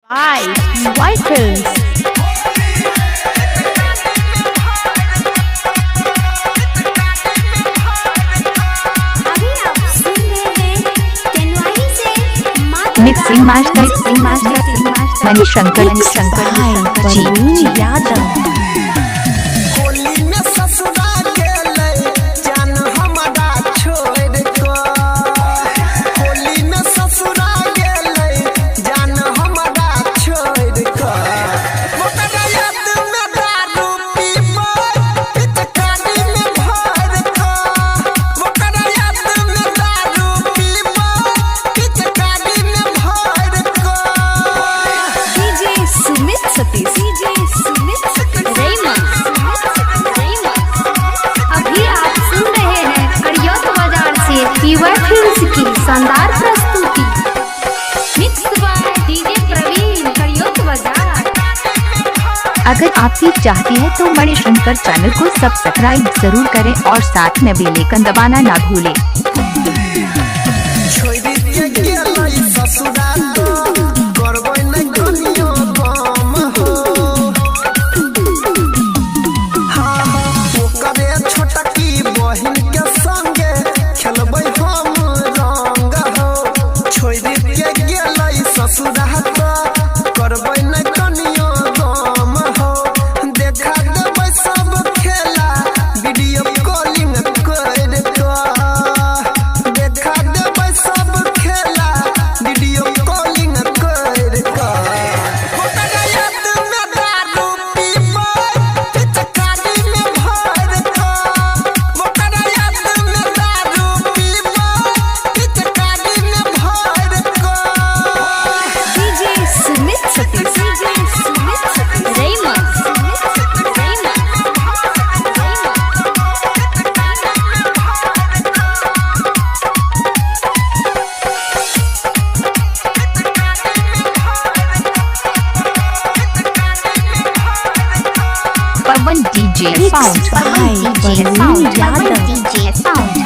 White Films। Mixing master Manishankar जी Yadav. White films की शानदार प्रस्तुति मिक्स बाय डीजे प्रवीण करियोत बाजार। अगर आप भी चाहती है तो मणिशंकर चैनल को सब्सक्राइब जरूर करें और साथ में बेल आइकन दबाना ना भूलें। Pawan DJ sound DJ sound.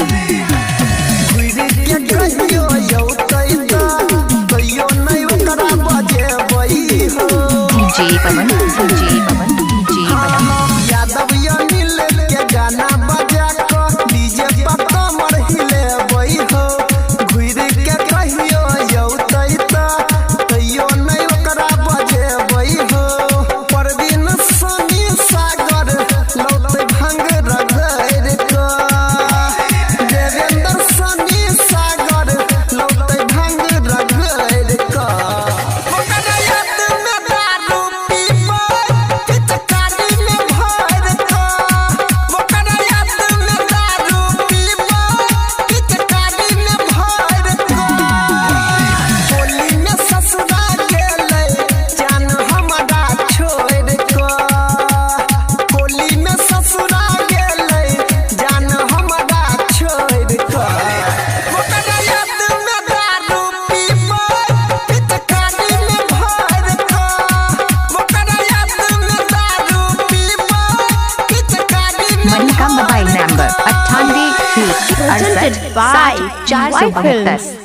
Mobile number 98 68 472।